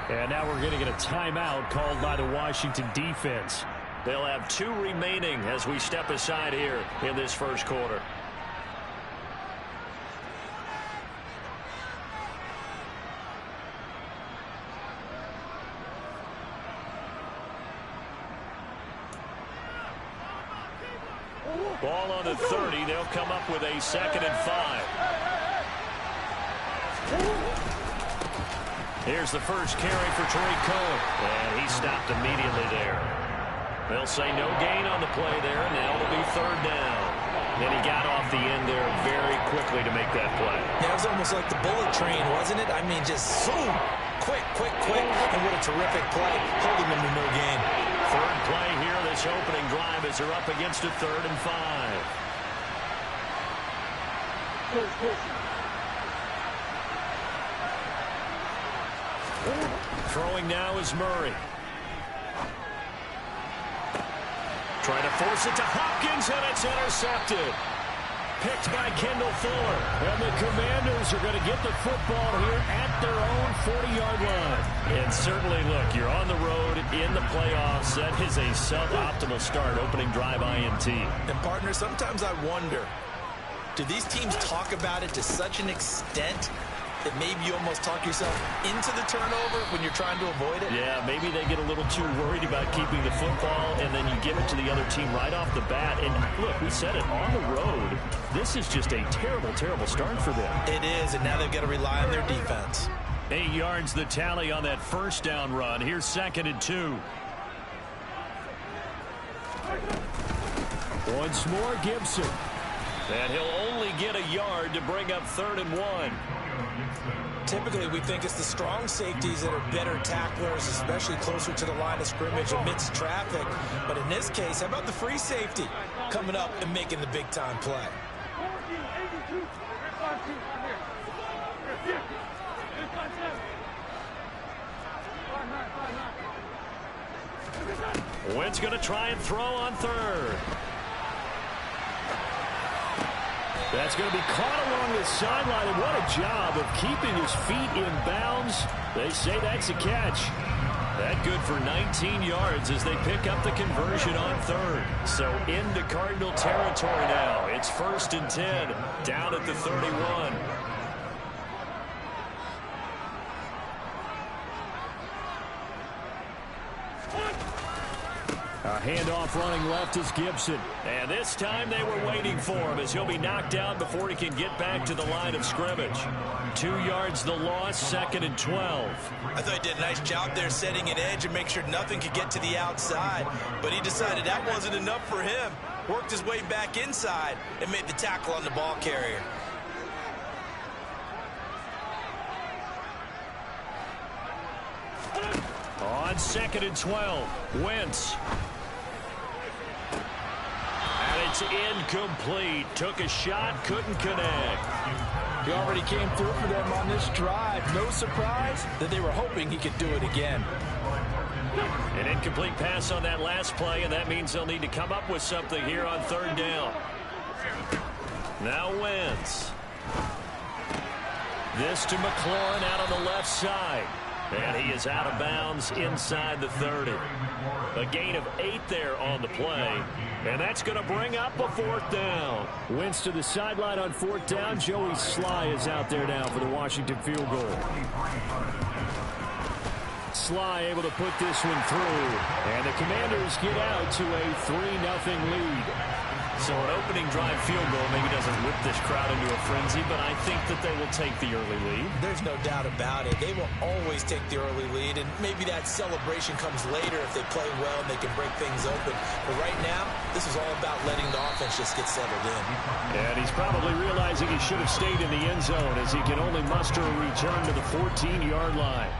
And now we're going to get a timeout called by the Washington defense. They'll have 2 remaining as we step aside here in this first quarter. Ball on the 30. They'll come up with a 2nd and 5. Here's the first carry for Tariq Cohen. And he stopped immediately there. They'll say no gain on the play there. Now it'll be 3rd down. And he got off the end there very quickly to make that play. Yeah, it was almost like the bullet train, wasn't it? I mean, just zoom. Quick, quick, quick. And what a terrific play. Holding them to no gain. 3rd play here, this opening drive as they're up against a 3rd and 5. Throwing now is Murray. Trying to force it to Hopkins, and it's intercepted. Picked by Kendall Fuller. And the Commanders are going to get the football here at their own 40-yard line. And certainly, look, you're on the road in the playoffs. That is a suboptimal start, opening drive INT. And, partner, sometimes I wonder, do these teams talk about it to such an extent that maybe you almost talk yourself into the turnover when you're trying to avoid it? Yeah, maybe they get a little too worried about keeping the football, and then you give it to the other team right off the bat. And look, we said it, on the road, this is just a terrible, terrible start for them. It is, and now they've got to rely on their defense. 8 yards the tally on that first down run. Here's 2nd and 2. Once more, Gibson. And he'll only get a yard to bring up 3rd and 1. Typically, we think it's the strong safeties that are better tacklers, especially closer to the line of scrimmage amidst traffic. But in this case, how about the free safety coming up and making the big-time play? Wentz going to try and throw on 3rd. That's going to be caught along the sideline, and what a job of keeping his feet in bounds. They say that's a catch. That good for 19 yards as they pick up the conversion on 3rd. So into Cardinal territory now. It's 1st and 10, down at the 31. A handoff running left is Gibson. And this time they were waiting for him as he'll be knocked down before he can get back to the line of scrimmage. 2 yards the loss, 2nd and 12. I thought he did a nice job there setting an edge and make sure nothing could get to the outside. But he decided that wasn't enough for him. Worked his way back inside and made the tackle on the ball carrier. On 2nd and 12, Wentz. And it's incomplete. Took a shot, couldn't connect. He already came through for them on this drive. No surprise that they were hoping he could do it again. An incomplete pass on that last play, and that means they'll need to come up with something here on 3rd down. Now Wentz. This to McLaurin out on the left side. And he is out of bounds inside the 30. A gain of 8 there on the play. And that's going to bring up a 4th down. Wentz to the sideline on 4th down. Joey Sly is out there now for the Washington field goal. Sly able to put this one through. And the Commanders get out to a 3-0 lead. So an opening drive field goal maybe doesn't whip this crowd into a frenzy, but I think that they will take the early lead. There's no doubt about it. They will always take the early lead, and maybe that celebration comes later if they play well and they can break things open. But right now, this is all about letting the offense just get settled in. And he's probably realizing he should have stayed in the end zone as he can only muster a return to the 14-yard line.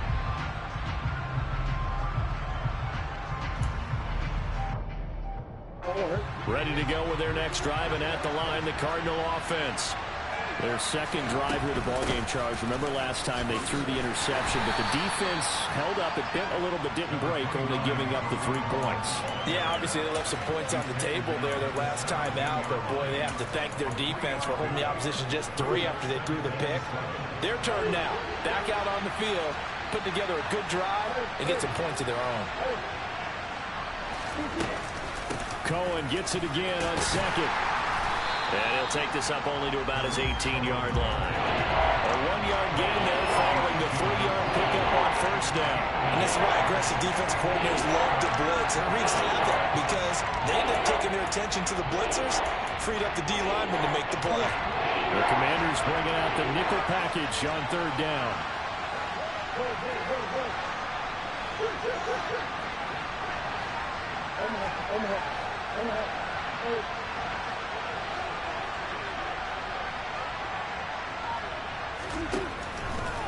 Ready to go with their next drive, and at the line, the Cardinal offense. Their second drive here, the ballgame, Charles. Remember last time they threw the interception, but the defense held up. It bent a little, but didn't break, only giving up the 3 points. Yeah, obviously they left some points on the table there their last time out, but boy, they have to thank their defense for holding the opposition just 3 after they threw the pick. Their turn now. Back out on the field. put together a good drive and get some points of their own. Cohen gets it again on second. And he'll take this up only to about his 18-yard line. A 1-yard gain there following the 3-yard pickup on first down. And this is why aggressive defense coordinators love to blitz and wreaks havoc, because they end up taking their attention to the blitzers, freed up the D lineman to make the play. The Commanders bringing out the nickel package on third down.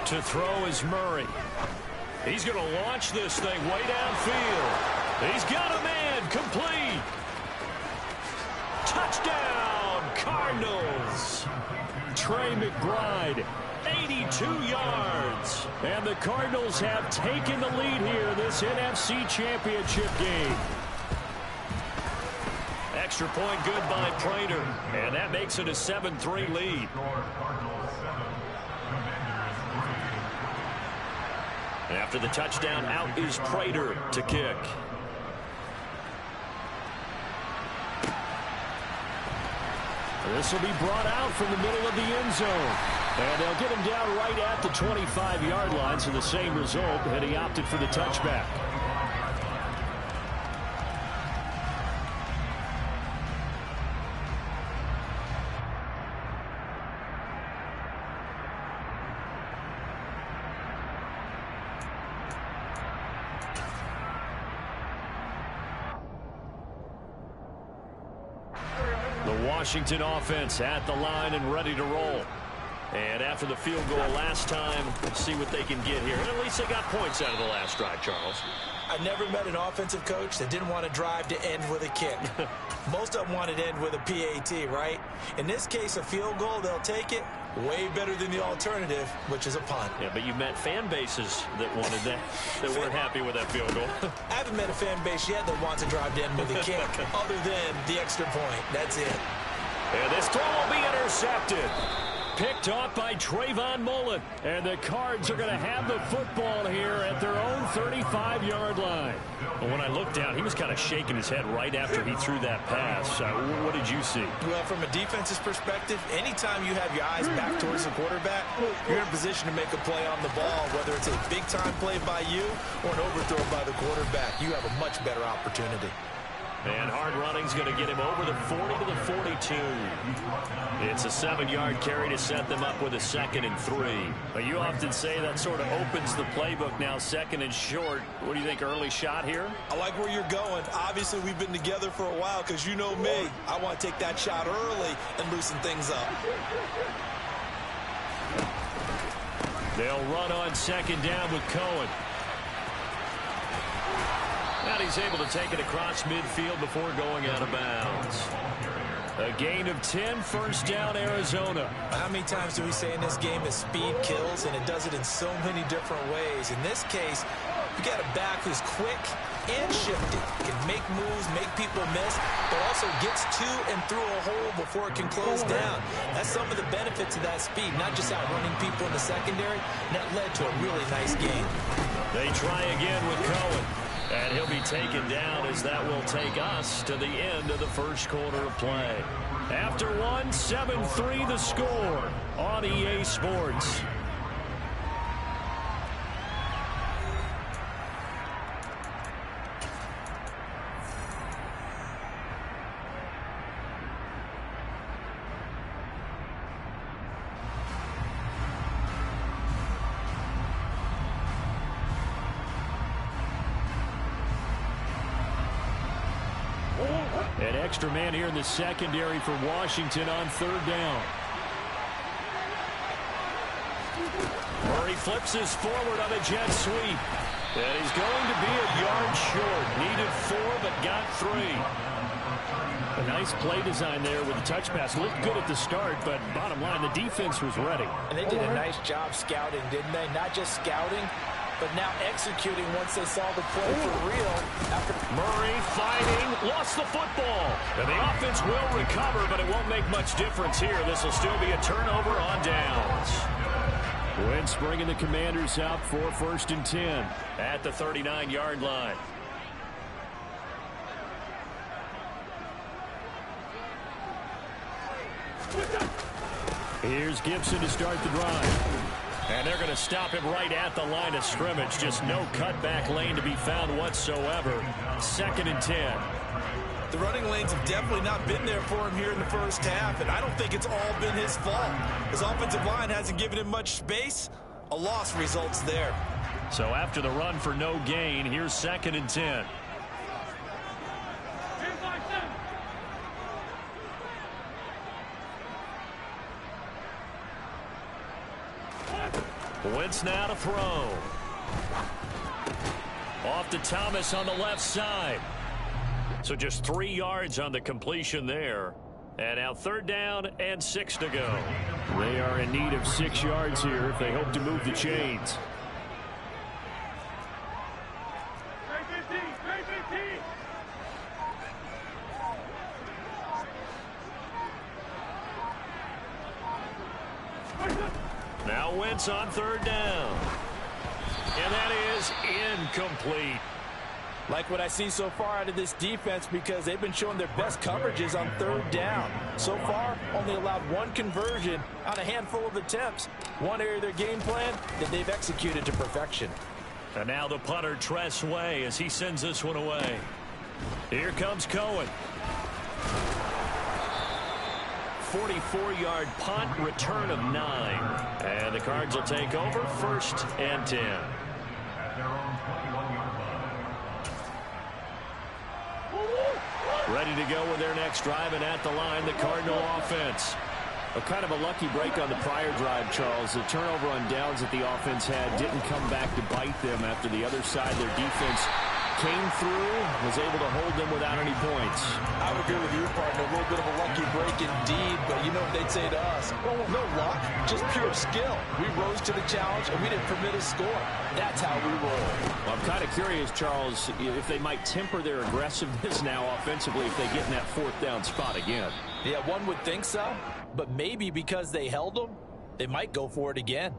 To throw is Murray. He's going to launch this thing way downfield. He's got a man. Complete. Touchdown, Cardinals. Trey McBride, 82 yards. And the Cardinals have taken the lead here in this NFC Championship game. Extra point good by Prater. And that makes it a 7-3 lead. After the touchdown, out is Prater to kick. This will be brought out from the middle of the end zone. And they'll get him down right at the 25-yard line, so the same result, and he opted for the touchback. Washington offense at the line and ready to roll. And after the field goal last time, let's see what they can get here. And at least they got points out of the last drive, Charles. I never met an offensive coach that didn't want to drive to end with a kick. Most of them wanted to end with a PAT, right? In this case, a field goal, they'll take it. Way better than the alternative, which is a punt. Yeah, but you've met fan bases that wanted that, that weren't happy with that field goal. I haven't met a fan base yet that wants to drive to end with a kick, other than the extra point. That's it. And this throw will be intercepted. Picked off by Trayvon Mullen. And the Cards are going to have the football here at their own 35-yard line. Well, when I looked down, he was kind of shaking his head right after he threw that pass. What did you see? Well, from a defense's perspective, anytime you have your eyes back towards the quarterback, you're in a position to make a play on the ball, whether it's a big-time play by you or an overthrow by the quarterback. You have a much better opportunity. And hard running's going to get him over the 40 to the 42. It's a 7-yard carry to set them up with a 2nd and 3. But you often say that sort of opens the playbook now, 2nd and short. What do you think, early shot here? I like where you're going. Obviously, we've been together for a while because you know me. I want to take that shot early and loosen things up. They'll run on 2nd down with Cohen. And he's able to take it across midfield before going out of bounds. A gain of 10, first down, Arizona. How many times do we say in this game that speed kills, and it does it in so many different ways? In this case, you got a back who's quick and shifty, can make moves, make people miss, but also gets to and through a hole before it can close down. That's some of the benefits of that speed, not just outrunning people in the secondary. And that led to a really nice game. They try again with Cohen. And he'll be taken down as that will take us to the end of the first quarter of play. After one, 7-3 the score on EA Sports. An extra man here in the secondary for Washington on 3rd down. Murray flips his forward on a jet sweep. And he's going to be a yard short. Needed 4, but got 3. A nice play design there with the touch pass. Looked good at the start, but bottom line, the defense was ready. And they did a nice job scouting, didn't they? Not just scouting, but now executing once they saw the play for real. Murray fighting, lost the football. And the offense will recover, but it won't make much difference here. This will still be a turnover on downs. Wentz bringing the Commanders out for 1st and 10 at the 39-yard line. Here's Gibson to start the drive. And they're going to stop him right at the line of scrimmage. Just no cutback lane to be found whatsoever. 2nd and 10. The running lanes have definitely not been there for him here in the first half, and I don't think it's all been his fault. His offensive line hasn't given him much space. A loss results there. So after the run for no gain, here's 2nd and 10. Wentz now to throw. Off to Thomas on the left side. So just 3 yards on the completion there. And now 3rd down and 6 to go. They are in need of 6 yards here if they hope to move the chains. Now Wentz on 3rd down. And that is incomplete. Like what I see so far out of this defense, because they've been showing their best coverages on 3rd down. So far, only allowed 1 conversion on a handful of attempts. One area of their game plan that they've executed to perfection. And now the punter, Tress Way, as he sends this one away. Here comes Cohen. 44-yard punt, return of 9. And the Cards will take over 1st and 10. Ready to go with their next drive, and at the line, the Cardinal offense. A kind of a lucky break on the prior drive, Charles. The turnover on downs that the offense had didn't come back to bite them after the other side. Their defense came through, was able to hold them without any points. I would agree with you, partner. A little bit of a lucky break indeed, but you know what they'd say to us? Well, no luck, just pure skill. We rose to the challenge, and we didn't permit a score. That's how we roll. Well, I'm kind of curious, Charles, if they might temper their aggressiveness now offensively if they get in that 4th down spot again. Yeah, one would think so, but maybe because they held them, they might go for it again.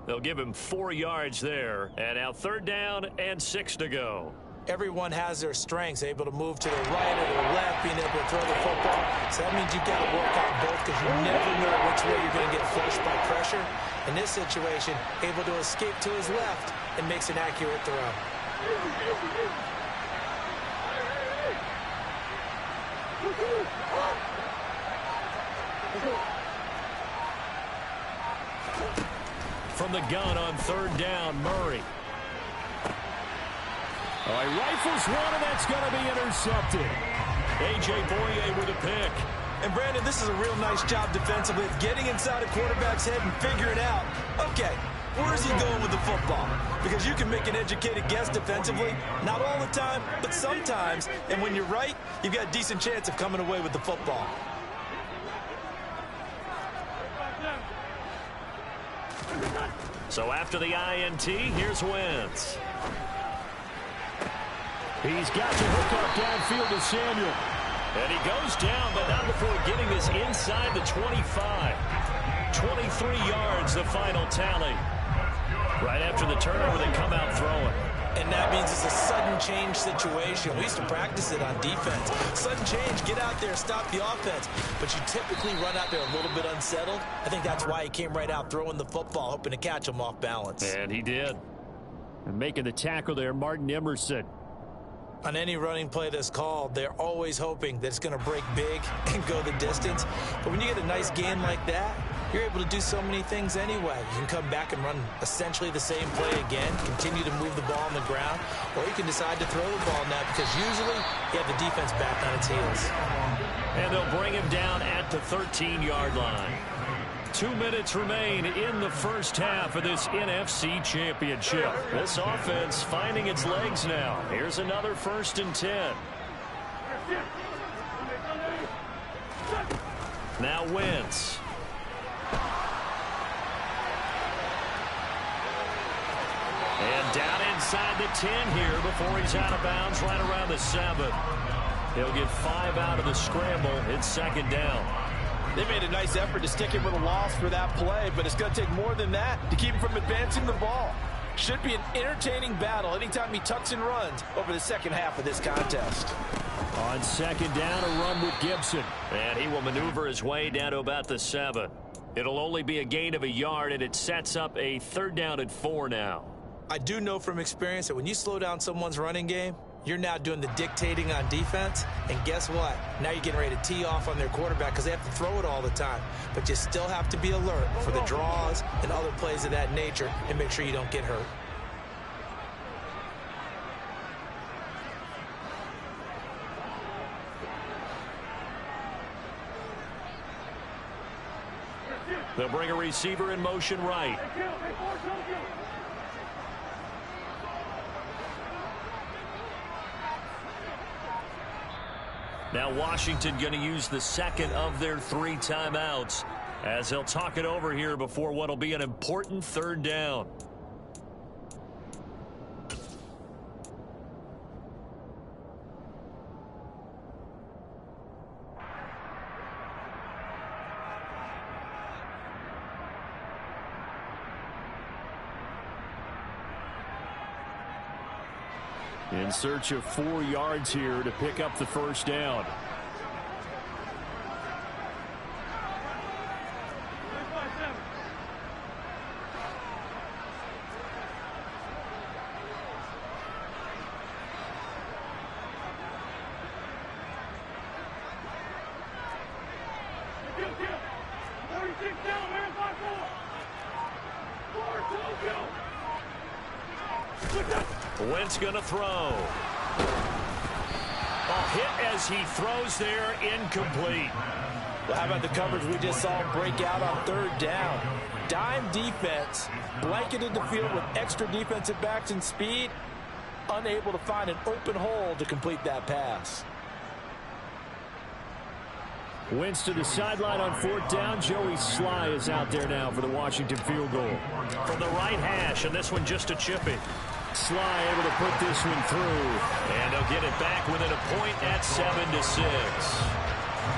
They'll give him 4 yards there, and now 3rd down and 6 to go. Everyone has their strengths, able to move to the right or the left, being able to throw the football. So that means you've got to work on both because you never know which way you're going to get flushed by pressure. In this situation, able to escape to his left and makes an accurate throw. From the gun on 3rd down, Murray. All right, rifles one, and that's going to be intercepted. A.J. Boye with a pick. And, Brandon, this is a real nice job defensively of getting inside a quarterback's head and figuring out, okay, where is he going with the football? Because you can make an educated guess defensively, not all the time, but sometimes. And when you're right, you've got a decent chance of coming away with the football. So after the INT, here's Wentz. He's got to hook up downfield to Samuel. And he goes down, but not before getting this inside the 25. 23 yards, the final tally. Right after the turnover, they come out throwing. And that means it's a sudden change situation. We used to practice it on defense. Sudden change, get out there, stop the offense. But you typically run out there a little bit unsettled. I think that's why he came right out throwing the football, hoping to catch him off balance. And he did. And making the tackle there, Martin Emerson. On any running play that's called, they're always hoping that it's going to break big and go the distance. But when you get a nice gain like that, you're able to do so many things anyway. You can come back and run essentially the same play again, continue to move the ball on the ground, or you can decide to throw the ball now because usually you have the defense back on its heels. And they'll bring him down at the 13-yard line. 2 minutes remain in the first half of this NFC Championship. This offense finding its legs now. Here's another 1st and 10. Now Wentz. And down inside the 10 here before he's out of bounds right around the 7. He'll get 5 out of the scramble. It's 2nd down. They made a nice effort to stick him with a loss for that play, but it's going to take more than that to keep him from advancing the ball. Should be an entertaining battle anytime he tucks and runs over the second half of this contest. On second down, a run with Gibson. And he will maneuver his way down to about the 7. It'll only be a gain of a yard, and it sets up a 3rd down and 4 now. I do know from experience that when you slow down someone's running game, you're now doing the dictating on defense, and guess what? Now you're getting ready to tee off on their quarterback because they have to throw it all the time. But you still have to be alert for the draws and other plays of that nature and make sure you don't get hurt. They'll bring a receiver in motion right. Now Washington going to use the second of their 3 timeouts as they'll talk it over here before what will be an important 3rd down. In search of 4 yards here to pick up the 1st down. Wentz going to throw. A hit as he throws there, incomplete. Well, how about the coverage we just saw break out on 3rd down? Dime defense, blanketed the field with extra defensive backs and speed, unable to find an open hole to complete that pass. Wentz to the sideline on 4th down. Joey Sly is out there now for the Washington field goal. From the right hash, and this one just a chippy. Sly able to put this one through. And they'll get it back within a point at 7-6.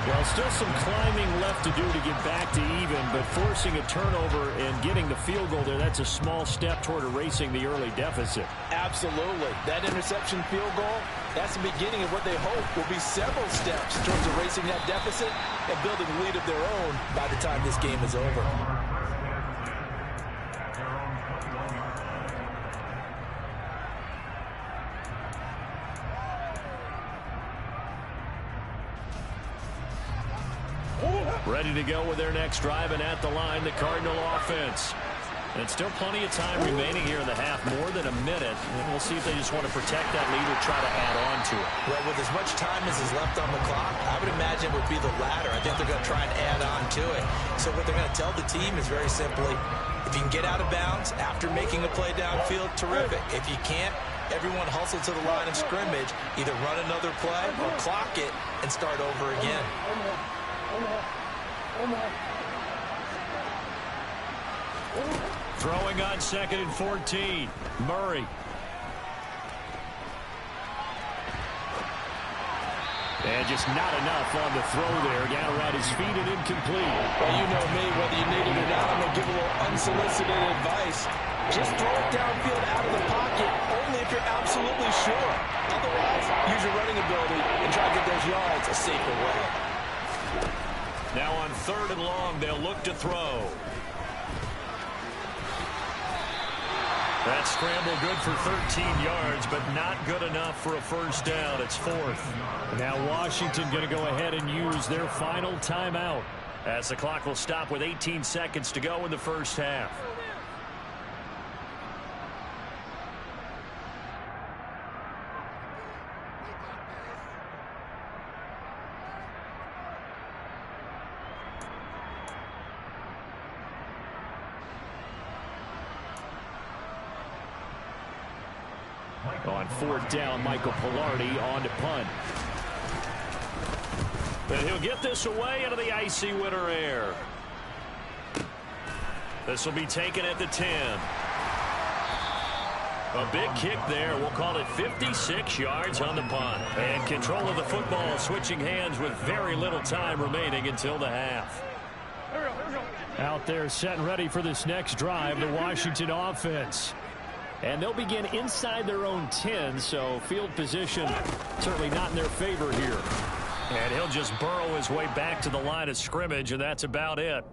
Well, still some climbing left to do to get back to even, but forcing a turnover and getting the field goal there, that's a small step toward erasing the early deficit. Absolutely. That interception field goal, that's the beginning of what they hope will be several steps towards erasing that deficit and building a lead of their own by the time this game is over. Ready to go with their next drive, and at the line, the Cardinal offense. And still plenty of time remaining here in the half, more than a minute. And we'll see if they just want to protect that lead or try to add on to it. Well, with as much time as is left on the clock, I would imagine it would be the latter. I think they're going to try and add on to it. So what they're going to tell the team is very simply, if you can get out of bounds after making a play downfield, terrific. If you can't, everyone hustle to the line of scrimmage, either run another play or clock it and start over again. Throwing on 2nd and 14. Murray. And just not enough on the throw there. Got around his feet and incomplete. Well, you know me, whether you need it or not, I'm going to give a little unsolicited advice. Just throw it downfield out of the pocket, only if you're absolutely sure. Otherwise, use your running ability and try to get those yards a safer way. Now on 3rd and long, they'll look to throw. That scramble good for 13 yards, but not good enough for a 1st down. It's 4th. Now Washington going to go ahead and use their final timeout, as the clock will stop with 18 seconds to go in the 1st half. On 4th down, Michael Pilardi on to punt. And he'll get this away into the icy winter air. This will be taken at the 10. A big kick there. We'll call it 56 yards on the punt. And control of the football switching hands with very little time remaining until the half. Out there set and ready for this next drive, the Washington offense. And they'll begin inside their own 10, so field position certainly not in their favor here. And he'll just burrow his way back to the line of scrimmage, and that's about it.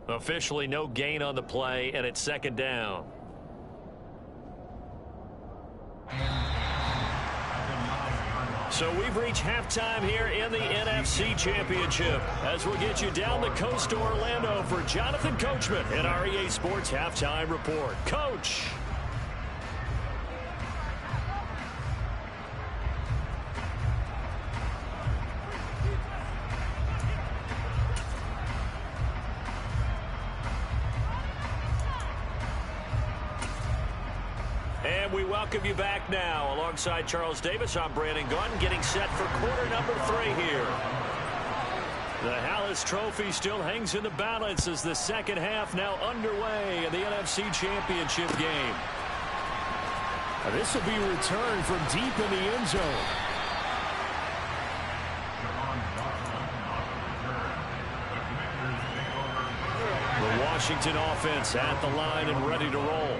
Officially no gain on the play, and it's second down. So we've reached halftime here in the NFC Championship as we'll get you down the coast to Orlando for Jonathan Coachman at our EA Sports Halftime Report. Coach. And we welcome you back now. Alongside Charles Davis, I'm Brandon Gunn, getting set for quarter number 3 here. The Hallis Trophy still hangs in the balance as the second half now underway in the NFC Championship game. This will be returned from deep in the end zone. The Washington offense at the line and ready to roll.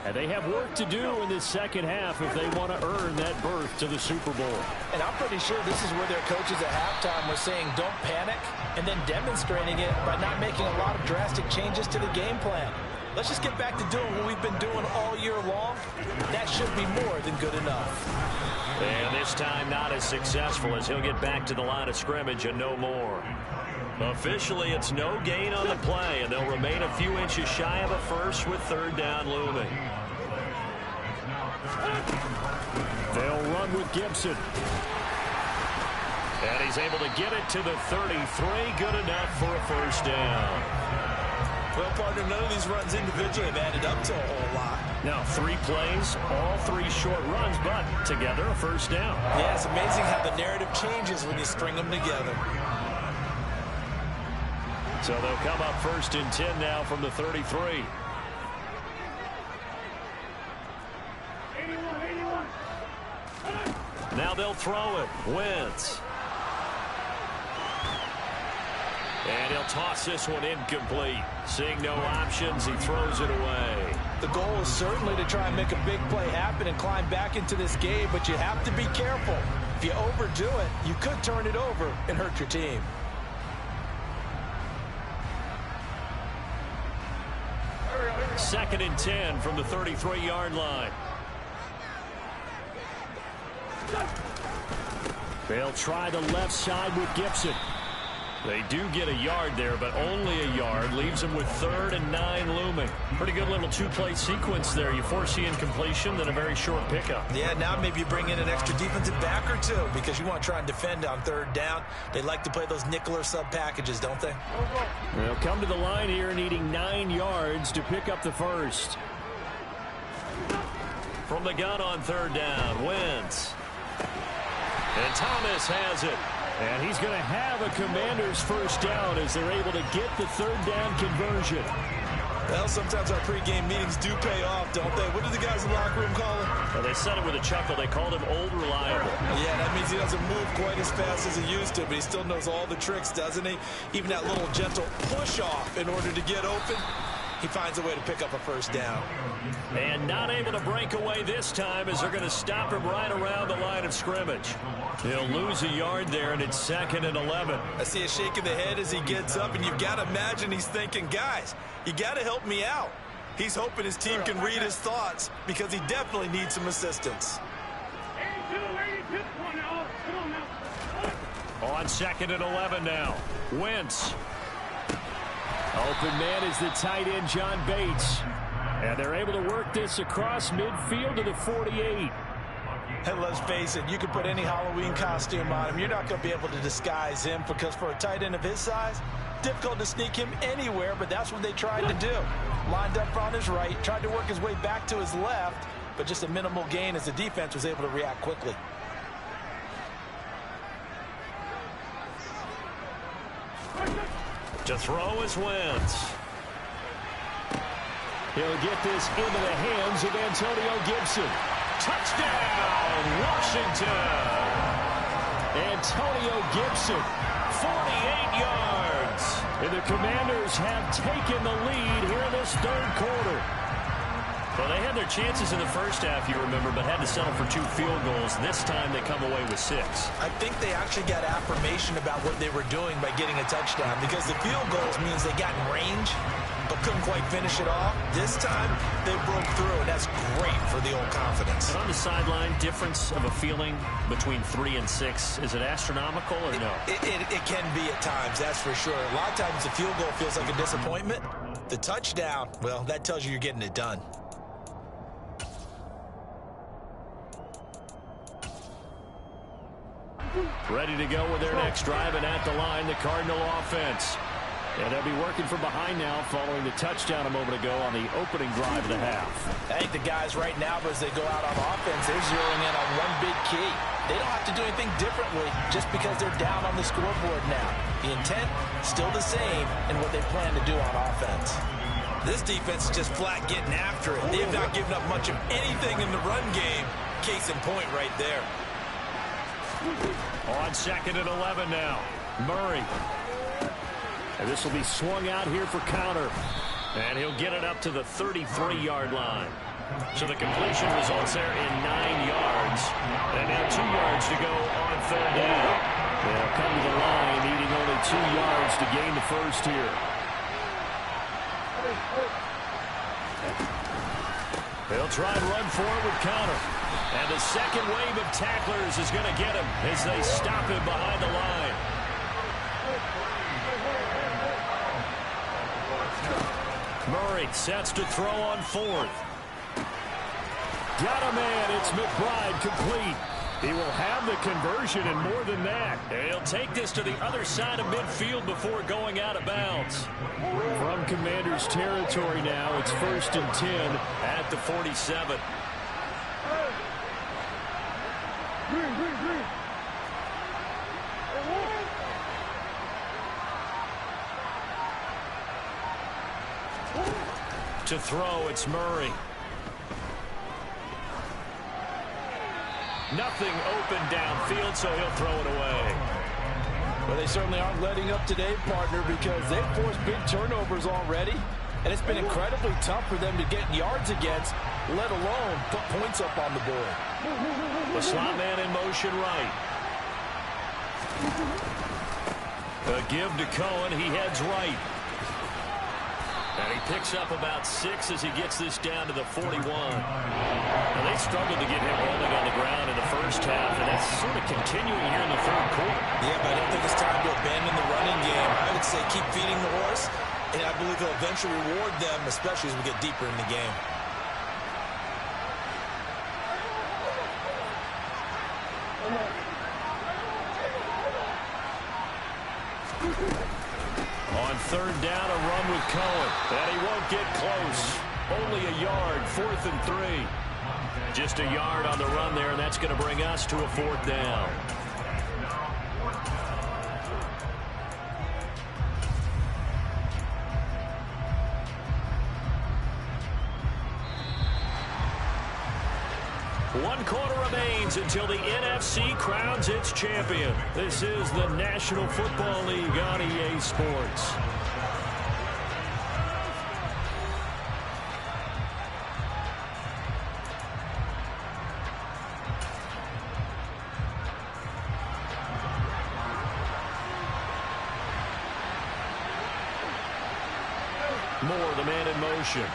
And they have work to do in this second half if they want to earn that berth to the Super Bowl. And I'm pretty sure this is where their coaches at halftime were saying don't panic, and then demonstrating it by not making a lot of drastic changes to the game plan. Let's just get back to doing what we've been doing all year long. That should be more than good enough. And this time not as successful as he'll get back to the line of scrimmage and no more. Officially, it's no gain on the play, and they'll remain a few inches shy of a first with third down looming. They'll run with Gibson. And he's able to get it to the 33. Good enough for a first down. Well, partner, none of these runs individually have added up to a whole lot. Now 3 plays, all 3 short runs, but together a first down. Yeah, it's amazing how the narrative changes when you string them together. So they'll come up first and 10 now from the 33. Now they'll throw it. Wentz. And he'll toss this one incomplete. Seeing no options, he throws it away. The goal is certainly to try and make a big play happen and climb back into this game, but you have to be careful. If you overdo it, you could turn it over and hurt your team. Second and 10 from the 33-yard line. They'll try the left side with Gibson. They do get a yard there, but only a yard. Leaves them with 3rd and 9 looming. Pretty good little 2-play sequence there. You foresee incompletion, then a very short pickup. Yeah, now maybe you bring in an extra defensive back or 2 because you want to try and defend on 3rd down. They like to play those nickel or sub packages, don't they? They'll come to the line here needing 9 yards to pick up the first. From the gun on 3rd down, Wentz. And Thomas has it. And he's going to have a Commander's first down as they're able to get the 3rd down conversion. Well, sometimes our pregame meetings do pay off, don't they? What do the guys in the locker room call him? Well, they said it with a chuckle. They called him Old Reliable. Yeah, that means he doesn't move quite as fast as he used to, but he still knows all the tricks, doesn't he? Even that little gentle push-off in order to get open. He finds a way to pick up a first down. And not able to break away this time as they're going to stop him right around the line of scrimmage. He'll lose a yard there, and it's 2nd and 11. I see a shake of the head as he gets up, and you've got to imagine he's thinking, guys, you got to help me out. He's hoping his team can read his thoughts because he definitely needs some assistance. On 2nd and 11 now. Wentz. Open man is the tight end, John Bates. And they're able to work this across midfield to the 48. And let's face it, you can put any Halloween costume on him. You're not going to be able to disguise him because for a tight end of his size, difficult to sneak him anywhere, but that's what they tried to do. Lined up on his right, tried to work his way back to his left, but just a minimal gain as the defense was able to react quickly. To throw is Wentz. He'll get this into the hands of Antonio Gibson. Touchdown, Washington! Antonio Gibson, 48 yards. And the Commanders have taken the lead here in this third quarter. Well, they had their chances in the first half, you remember, but had to settle for 2 field goals. This time they come away with 6. I think they actually got affirmation about what they were doing by getting a touchdown, because the field goals means they got in range but couldn't quite finish it off. This time they broke through, and that's great for the old confidence. And on the sideline, difference of a feeling between 3 and 6, is it astronomical or no? It can be at times, that's for sure. A lot of times the field goal feels like a disappointment. The touchdown, well, that tells you you're getting it done. Ready to go with their next drive, and at the line, the Cardinal offense. And they'll be working from behind now following the touchdown a moment ago on the opening drive of the half. I think the guys right now, as they go out on offense, they're zeroing in on one big key. They don't have to do anything differently just because they're down on the scoreboard now. The intent, still the same in what they plan to do on offense. This defense is just flat getting after it. They have not given up much of anything in the run game. Case in point right there. On 2nd and 11 now. Murray. And this will be swung out here for counter. And he'll get it up to the 33-yard line. So the completion results there in 9 yards. And now 2 yards to go on 3rd down. They'll come to the line, needing only 2 yards to gain the first here. They'll try and run forward with counter. And the second wave of tacklers is going to get him as they stop him behind the line. Murray sets to throw on 4th. Got a man. It's McBride complete. He will have the conversion and more than that. He'll take this to the other side of midfield before going out of bounds. From Commanders territory now, it's 1st and 10 at the 47. To throw, it's Murray. Nothing open downfield, so he'll throw it away. Well, they certainly aren't letting up today, partner, because they've forced big turnovers already, and it's been incredibly tough for them to get yards against, let alone put points up on the board. The slot man in motion right. A give to Cohen. He heads right. And he picks up about 6 as he gets this down to the 41. Now, they struggled to get him rolling on the ground in the first half, and that's sort of continuing here in the 3rd quarter. Yeah, but I don't think it's time to abandon the running game. I would say keep feeding the horse, and I believe he'll eventually reward them, especially as we get deeper in the game. On 3rd down, a run with Cohen. And he won't get close. Only a yard, 4th and 3. Just a yard on the run there, and that's going to bring us to a 4th down. One quarter remains until the NFC crowns its champion. This is the National Football League on EA Sports. Moore, the man in motion.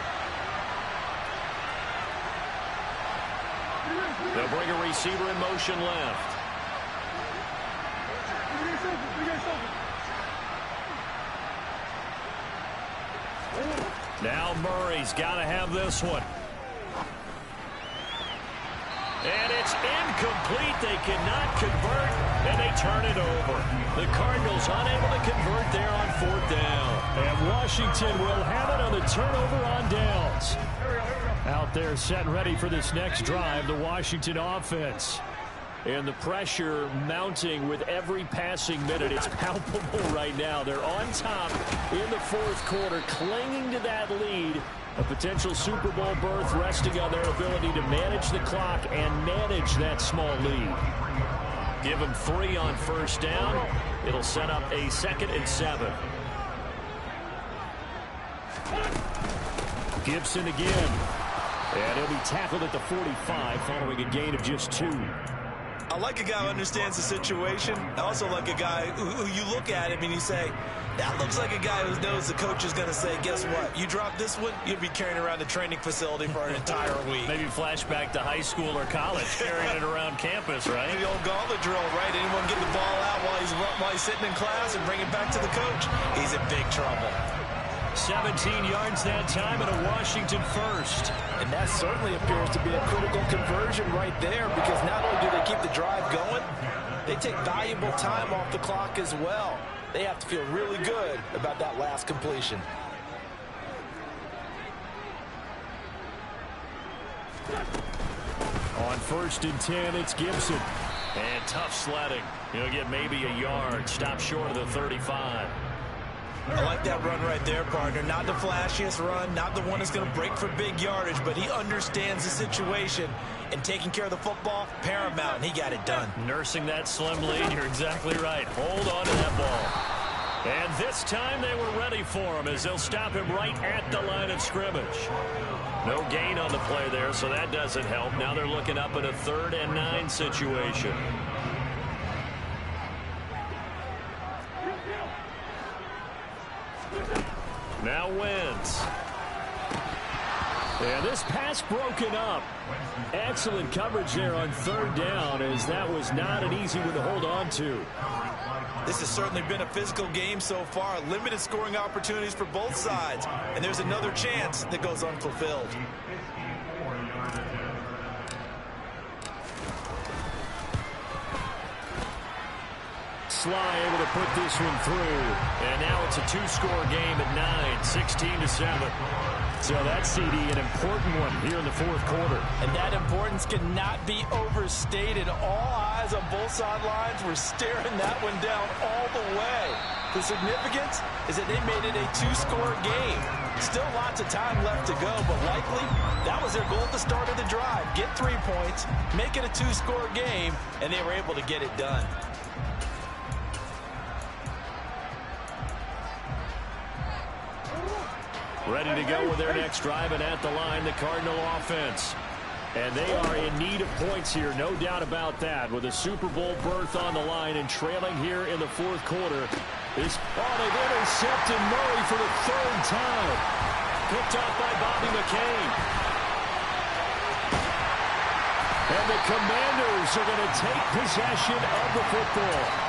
They'll bring a receiver in motion left. Now Murray's got to have this one. And it's incomplete. They cannot convert, and they turn it over. The Cardinals unable to convert there on 4th down. And Washington will have it on the turnover on downs. Out there set and ready for this next drive, the Washington offense. And the pressure mounting with every passing minute. It's palpable right now. They're on top in the fourth quarter, clinging to that lead. A potential Super Bowl berth resting on their ability to manage the clock and manage that small lead. Give them 3 on first down. It'll set up a 2nd and 7. Gibson again. And he'll be tackled at the 45 following a gain of just 2. I like a guy who understands the situation. I also like a guy who you look at him and you say, that looks like a guy who knows the coach is going to say, guess what? You drop this one, you'll be carrying around the training facility for an entire week. Maybe flashback to high school or college, carrying it around campus, right? The old gauntlet drill, right? Anyone get the ball out while he's sitting in class and bring it back to the coach? He's in big trouble. 17 yards that time and a Washington first. And that certainly appears to be a critical conversion right there, because not only do they keep the drive going, they take valuable time off the clock as well. They have to feel really good about that last completion. On 1st and 10, it's Gibson. And tough sledding. He'll get maybe a yard. Stop short of the 35. I like that run right there, partner. Not the flashiest run, not the one that's going to break for big yardage, but he understands the situation, and taking care of the football, paramount, and he got it done. Nursing that slim lead, you're exactly right. Hold on to that ball. And this time they were ready for him as they'll stop him right at the line of scrimmage. No gain on the play there, so that doesn't help. Now they're looking up at a 3rd and 9 situation. Now Wentz. And this pass broken up. Excellent coverage there on 3rd down, as that was not an easy one to hold on to. This has certainly been a physical game so far. Limited scoring opportunities for both sides. And there's another chance that goes unfulfilled. Sly able to put this one through. And now it's a 2-score game at 9, 16-7. So that CD, an important one here in the fourth quarter. And that importance cannot be overstated. All eyes on both sidelines were staring that one down all the way. The significance is that they made it a 2-score game. Still lots of time left to go, but likely that was their goal at the start of the drive. Get 3 points, make it a 2-score game, and they were able to get it done. Ready to go with their next drive, and at the line, the Cardinal offense. And they are in need of points here, no doubt about that, with a Super Bowl berth on the line and trailing here in the fourth quarter. They've intercepted Murray for the 3rd time. Picked off by Bobby McCain. And the Commanders are going to take possession of the football.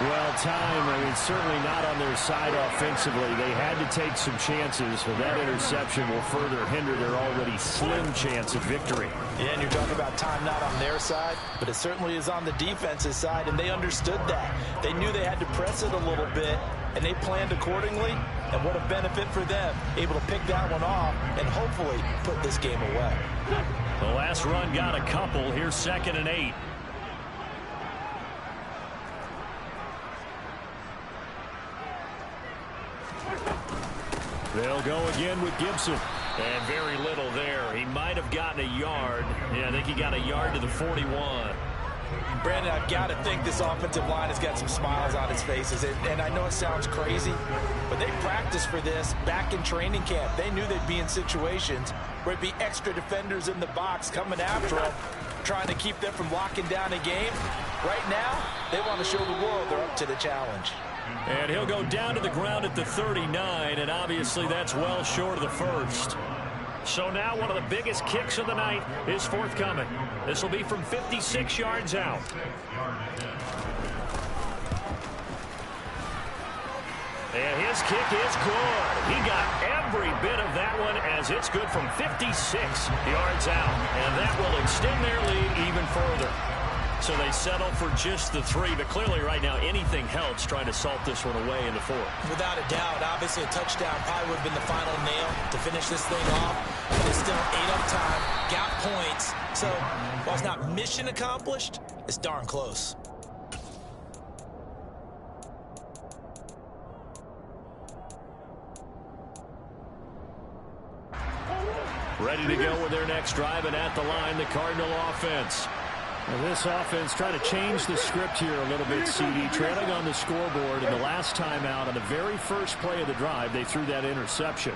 Well, time, certainly not on their side offensively. They had to take some chances, but that interception will further hinder their already slim chance of victory. Yeah, and you're talking about time not on their side, but it certainly is on the defense's side, and they understood that. They knew they had to press it a little bit, and they planned accordingly, and what a benefit for them, able to pick that one off and hopefully put this game away. The last run got a couple. Here's 2nd and 8. They'll go again with Gibson. And very little there. He might have gotten a yard. Yeah, I think he got a yard to the 41. Brandon, I've got to think this offensive line has got some smiles on its faces. And I know it sounds crazy, but they practiced for this back in training camp. They knew they'd be in situations where it'd be extra defenders in the box coming after them, trying to keep them from locking down a game. Right now, they want to show the world they're up to the challenge. And he'll go down to the ground at the 39, and obviously that's well short of the first. So now one of the biggest kicks of the night is forthcoming. This will be from 56 yards out. And his kick is good. He got every bit of that one as it's good from 56 yards out. And that will extend their lead even further. So they settle for just the 3, but clearly right now anything helps trying to salt this one away in the 4th. Without a doubt, obviously a touchdown probably would have been the final nail to finish this thing off. But they still ate up time, got points. So while it's not mission accomplished, It's darn close. Ready to go with their next drive, and at the line, the Cardinal offense. And this offense trying to change the script here a little bit, CD. Trailing on the scoreboard, and the last time out on the very first play of the drive, they threw that interception.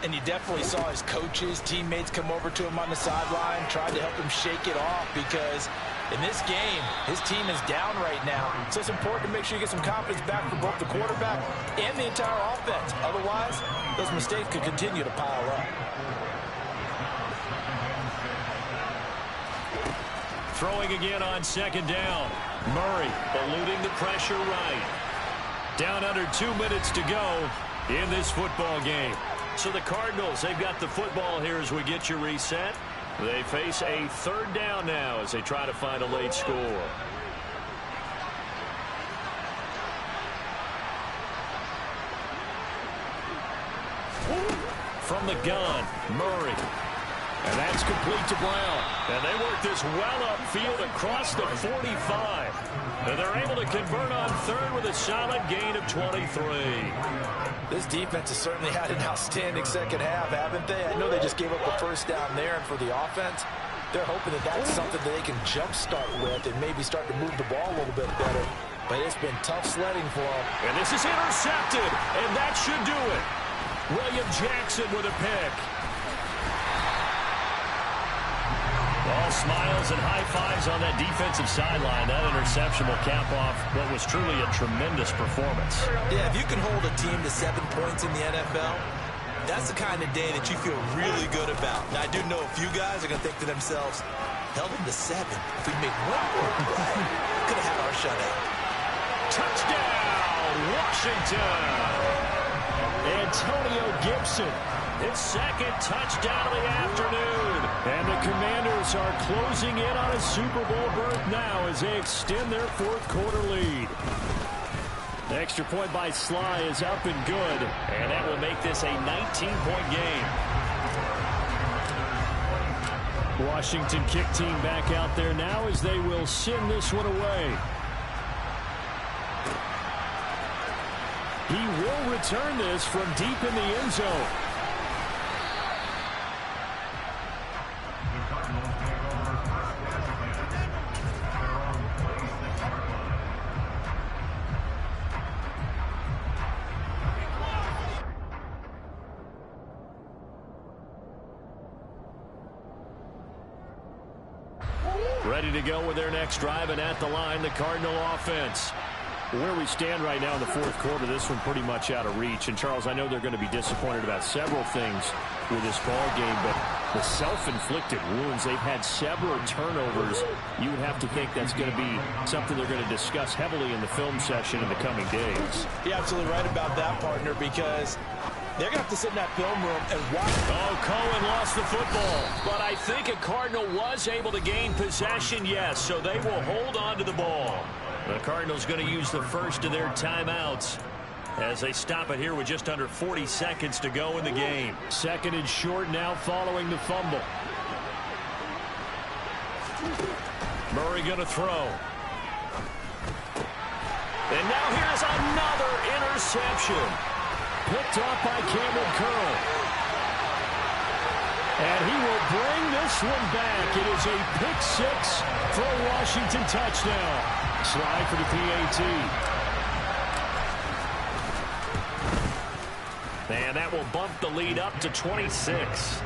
And you definitely saw his coaches, teammates come over to him on the sideline, tried to help him shake it off, because in this game, his team is down right now. So it's important to make sure you get some confidence back for both the quarterback and the entire offense. Otherwise, those mistakes could continue to pile up. Throwing again on second down. Murray eluding the pressure right. Down under 2 minutes to go in this football game. So the Cardinals, they've got the football here as we get you reset. They face a third down now as they try to find a late score. From the gun, Murray. And that's complete to Brown. And they work this well upfield across the 45. And they're able to convert on third with a solid gain of 23. This defense has certainly had an outstanding second half, haven't they? I know they just gave up a first down there, and for the offense, they're hoping that that's something that they can jumpstart with and maybe start to move the ball a little bit better. But it's been tough sledding for them. And this is intercepted, and that should do it. William Jackson with a pick. All smiles and high fives on that defensive sideline. That interception will cap off what was truly a tremendous performance. Yeah, if you can hold a team to 7 points in the NFL, that's the kind of day that you feel really good about. Now, I do know a few guys are going to think to themselves, held them to 7. If we make one more play, could have had our shutout. Touchdown, Washington. Antonio Gibson. His second touchdown of the afternoon. And the Commanders are closing in on a Super Bowl berth now as they extend their fourth quarter lead. The extra point by Sly is up and good. And that will make this a 19-point game. Washington kick team back out there now as they will send this one away. He will return this from deep in the end zone. Ready to go with their next drive, and at the line, the Cardinal offense. Where we stand right now in the fourth quarter, this one pretty much out of reach. And, Charles, I know they're going to be disappointed about several things with this ball game, but the self-inflicted wounds, they've had several turnovers. You would have to think that's going to be something they're going to discuss heavily in the film session in the coming days. You're absolutely right about that, partner, because they're going to have to sit in that film room and watch. Oh, Cohen lost the football. But I think a Cardinal was able to gain possession, yes, so they will hold on to the ball. The Cardinals going to use the first of their timeouts as they stop it here with just under 40 seconds to go in the game. Second and short now following the fumble. Murray going to throw. And now here's another interception. Picked off by Cameron Curl. And he will bring this one back. It is a pick six for a Washington touchdown. Slide for the PAT. And that will bump the lead up to 26.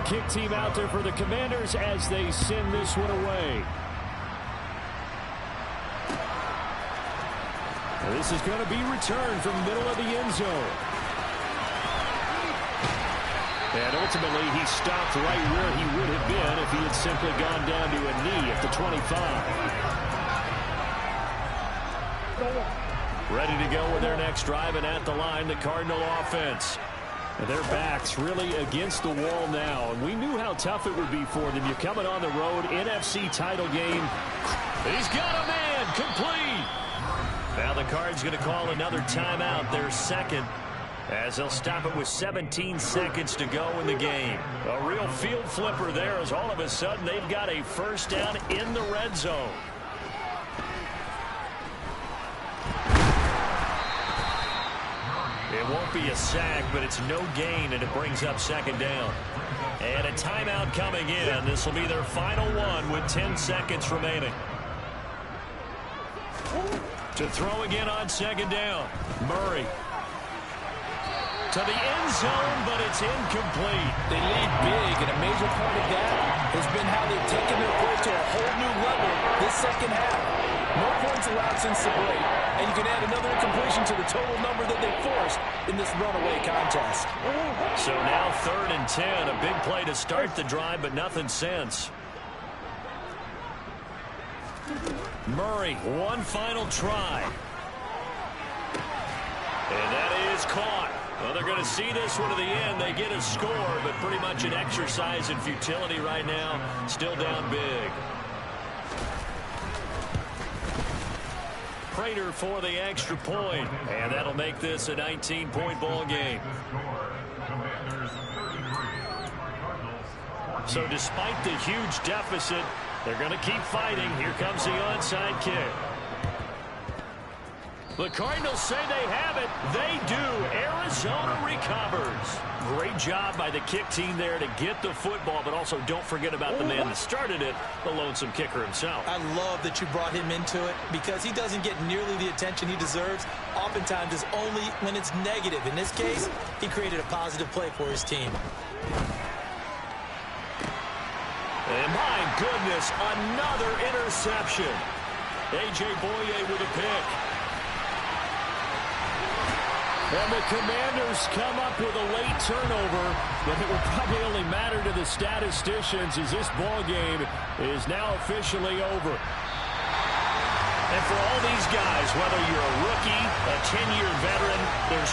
Kick team out there for the Commanders as they send this one away. This is going to be returned from the middle of the end zone. And ultimately, he stopped right where he would have been if he had simply gone down to a knee at the 25. Ready to go with their next drive, and at the line, the Cardinal offense. And their backs really against the wall now. And we knew how tough it would be for them. You're coming on the road, NFC title game. He's got a man, complete. Now the Cards going to call another timeout, their second. as they'll stop it with 17 seconds to go in the game. A real field flipper there, as all of a sudden they've got a first down in the red zone. It won't be a sack, but it's no gain, and it brings up second down. And a timeout coming in. This will be their final one with 10 seconds remaining. To throw again on second down. Murray. To the end zone, but it's incomplete. They lead big, and a major part of that has been how they've taken their play to a whole new level this second half. No points allowed since the break, and you can add another incompletion to the total number that they forced in this runaway contest. So now 3rd and 10, a big play to start the drive, but nothing since. Murray, one final try. And that is caught. Well, they're going to see this one to the end. They get a score, but pretty much an exercise in futility right now. Still down big. Prater for the extra point, and that'll make this a 19-point ball game. So despite the huge deficit, they're going to keep fighting. Here comes the onside kick. The Cardinals say they have it. They do. Arizona recovers. Great job by the kick team there to get the football, but also don't forget about the man that started it, the lonesome kicker himself. I love that you brought him into it because he doesn't get nearly the attention he deserves. Oftentimes it's only when it's negative. In this case, he created a positive play for his team. And my goodness, another interception. A.J. Boye with a pick. And the Commanders come up with a late turnover, but it will probably only matter to the statisticians as this ball game is now officially over. And for all these guys, whether you're a rookie, a 10-year veteran, there's